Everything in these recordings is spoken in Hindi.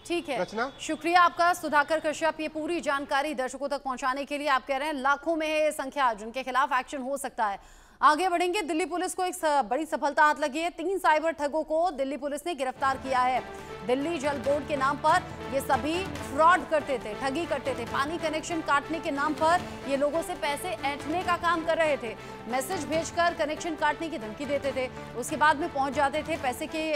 ठीक है, रचना। शुक्रिया आपका सुधाकर कश्यप, ये पूरी जानकारी दर्शकों तक पहुंचाने के लिए। आप कह रहे हैं लाखों में है ये संख्या जिनके खिलाफ एक्शन हो सकता है। आगे बढ़ेंगे। दिल्ली पुलिस को एक बड़ी सफलता हाथ लगी है। 3 साइबर ठगों को दिल्ली पुलिस ने गिरफ्तार किया है। दिल्ली जल बोर्ड के नाम पर ये सभी फ्रॉड करते थे, ठगी करते थे। पानी कनेक्शन काटने के नाम पर ये लोगों से पैसे ऐंठने का काम कर रहे थे। मैसेज भेजकर कनेक्शन काटने की धमकी देते थे, उसके बाद में पहुंच जाते थे पैसे के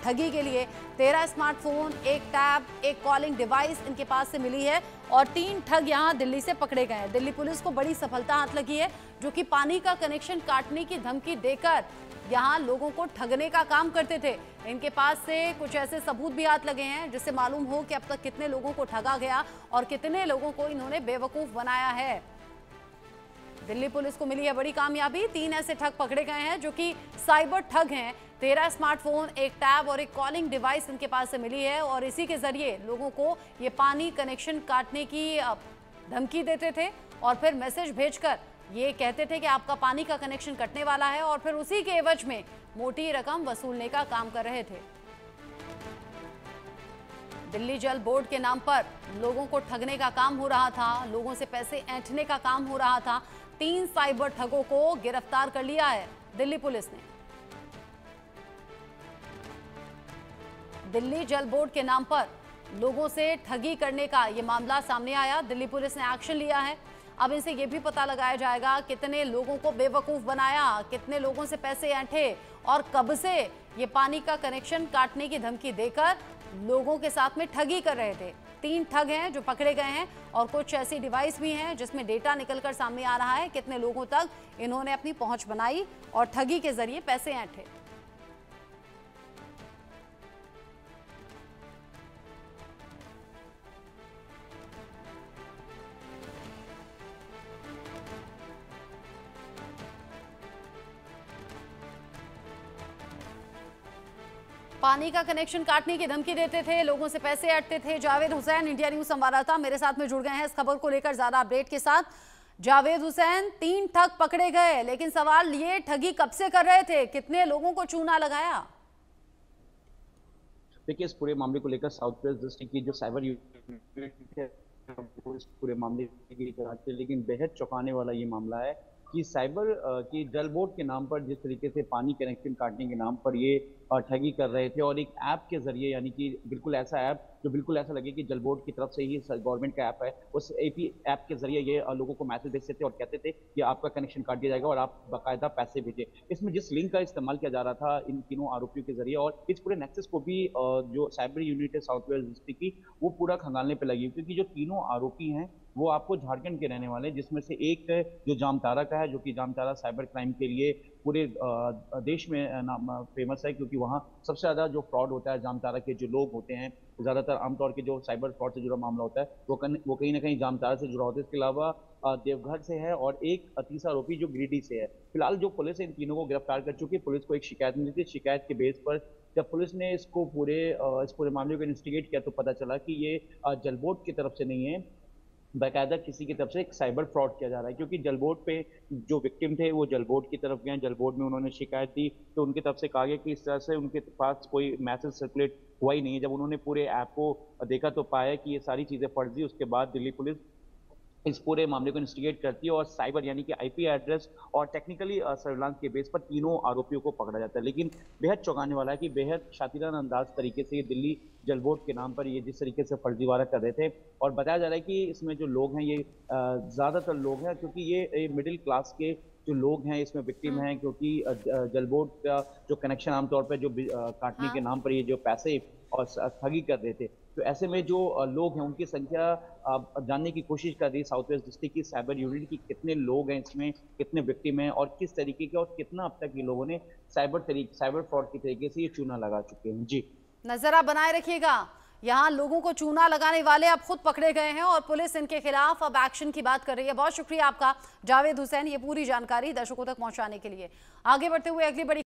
ठगी के लिए। 13 स्मार्टफोन, एक टैब, एक कॉलिंग डिवाइस इनके पास से मिली है और 3 ठग यहां दिल्ली से पकड़े गए हैं। दिल्ली पुलिस को बड़ी सफलता हाथ लगी है, जो कि पानी का कनेक्शन काटने की धमकी देकर यहां लोगों को ठगने का काम करते थे। इनके पास से कुछ ऐसे सबूत भी हाथ लगे हैं जिससे मालूम हो कि अब तक कितने लोगों को ठगा गया और कितने लोगों को इन्होंने बेवकूफ बनाया है। दिल्ली पुलिस को मिली है बड़ी कामयाबी। 3 ऐसे ठग पकड़े गए हैं जो कि साइबर ठग हैं। 13 स्मार्टफोन, एक टैब और एक कॉलिंग डिवाइस इनके पास से मिली है और इसी के जरिए लोगों को ये पानी कनेक्शन काटने की धमकी देते थे और फिर मैसेज भेजकर ये कहते थे कि आपका पानी का कनेक्शन कटने वाला है और फिर उसी के एवज में मोटी रकम वसूलने का काम कर रहे थे। दिल्ली जल बोर्ड के नाम पर लोगों को ठगने का काम हो रहा था, लोगों से पैसे ऐंठने का काम हो रहा था। 3 साइबर ठगों को गिरफ्तार कर लिया है दिल्ली पुलिस ने। दिल्ली जल बोर्ड के नाम पर लोगों से ठगी करने का ये मामला सामने आया। दिल्ली पुलिस ने एक्शन लिया है। अब इनसे ये भी पता लगाया जाएगा कितने लोगों को बेवकूफ बनाया, कितने लोगों से पैसे ऐंठे और कब से ये पानी का कनेक्शन काटने की धमकी देकर लोगों के साथ में ठगी कर रहे थे। 3 ठग हैं जो पकड़े गए हैं और कुछ ऐसी डिवाइस भी हैं जिसमें डेटा निकलकर सामने आ रहा है कितने लोगों तक इन्होंने अपनी पहुंच बनाई और ठगी के जरिए पैसे ऐंठे। पानी का कनेक्शन काटने की धमकी देते थे, लोगों से पैसे ऐंठते थे। जावेद हुसैन, इंडिया न्यूज संवाददाता, मेरे साथ में जुड़ गए हैं इस खबर को लेकर ज्यादा अपडेट के साथ। जावेद हुसैन, 3 ठग पकड़े गए, लेकिन सवाल ये ठगी कब से कर रहे थे, कितने लोगों को चूना लगाया? देखिए, इस पूरे मामले को लेकर साउथ वेस्ट डिस्ट्रिक्ट की जो साइबर यूनिट है वो इस पूरे मामले की जांच है, लेकिन बेहद चौंकाने वाला ये मामला है कि साइबर की जल बोर्ड के नाम पर जिस तरीके से पानी कनेक्शन काटने के नाम पर ये ठगी कर रहे थे और एक ऐप के जरिए, यानी कि बिल्कुल ऐसा ऐप जो बिल्कुल ऐसा लगे कि जल बोर्ड की तरफ से ही गवर्नमेंट का ऐप है, उस एपी ऐप के जरिए ये लोगों को मैसेज भेजते थे और कहते थे कि आपका कनेक्शन काट दिया जाएगा और आप बाकायदा पैसे भेजें। इसमें जिस लिंक का इस्तेमाल किया जा रहा था इन तीनों आरोपियों के जरिए, और इस पूरे नेक्सस को भी जो साइबर यूनिट है साउथ वेस्ट डिस्ट्रिक्ट की, वो पूरा खंगालने पर लगी, क्योंकि जो तीनों आरोपी हैं वो आपको झारखंड के रहने वाले, जिसमें से एक जो जामताड़ा का है, जो कि जामताड़ा साइबर क्राइम के लिए पूरे देश में नाम फेमस है, क्योंकि वहाँ सबसे ज़्यादा जो फ्रॉड होता है, जामताड़ा के जो लोग होते हैं, ज़्यादातर आमतौर के जो साइबर फ्रॉड से जुड़ा मामला होता है वो कहीं ना कहीं जामताड़ा से जुड़ा होता है। इसके अलावा देवघर से है और एक तीसरा आरोपी जो गिरिडीह से है। फिलहाल जो पुलिस इन तीनों को गिरफ्तार कर चुकी है। पुलिस को एक शिकायत मिली थी, शिकायत के बेस पर जब पुलिस ने इस पूरे मामले को इन्वेस्टिगेट किया तो पता चला कि ये जल बोर्ड की तरफ से नहीं है, बाकायदा किसी की तरफ से एक साइबर फ्रॉड किया जा रहा है। क्योंकि जल बोर्ड पे जो विक्टिम थे वो जल बोर्ड की तरफ गए, जल बोर्ड में उन्होंने शिकायत दी तो उनकी तरफ से कहा गया कि इस तरह से उनके पास कोई मैसेज सर्कुलेट हुआ ही नहीं है। जब उन्होंने पूरे ऐप को देखा तो पाया कि ये सारी चीज़ें फर्जी। उसके बाद दिल्ली पुलिस इस पूरे मामले को इन्वेस्टिगेट करती है और साइबर यानी कि आईपी एड्रेस और टेक्निकली सर्विलांस के बेस पर तीनों आरोपियों को पकड़ा जाता है। लेकिन बेहद चौंकाने वाला है कि बेहद शातिराना अंदाज तरीके से ये दिल्ली जल बोर्ड के नाम पर ये जिस तरीके से फर्जीवाड़ा कर रहे थे, और बताया जा रहा है कि इसमें जो लोग हैं ये ज़्यादातर लोग हैं, क्योंकि ये मिडिल क्लास के जो लोग हैं इसमें विक्टिम हैं, क्योंकि जल बोर्ड का जो कनेक्शन आमतौर पर जो काटने के नाम पर ये जो पैसे और ठगी कर रहे थे, तो ऐसे में जो लोग हैं उनकी संख्या जानने की कोशिश कर रही है साउथ वेस्ट डिस्ट्रिक्ट की साइबर यूनिट की, कितने लोग हैं इसमें, कितने विक्टिम हैं और किस तरीके के और कितना अब तक ये लोगों ने साइबर फ्रॉड के तरीके से ये चूना लगा चुके हैं। जी, नजर आप बनाए रखिएगा। यहाँ लोगों को चूना लगाने वाले अब खुद पकड़े गए हैं और पुलिस इनके खिलाफ अब एक्शन की बात कर रही है। बहुत शुक्रिया आपका जावेद हुसैन, ये पूरी जानकारी दर्शकों तक पहुंचाने के लिए। आगे बढ़ते हुए अगली बड़ी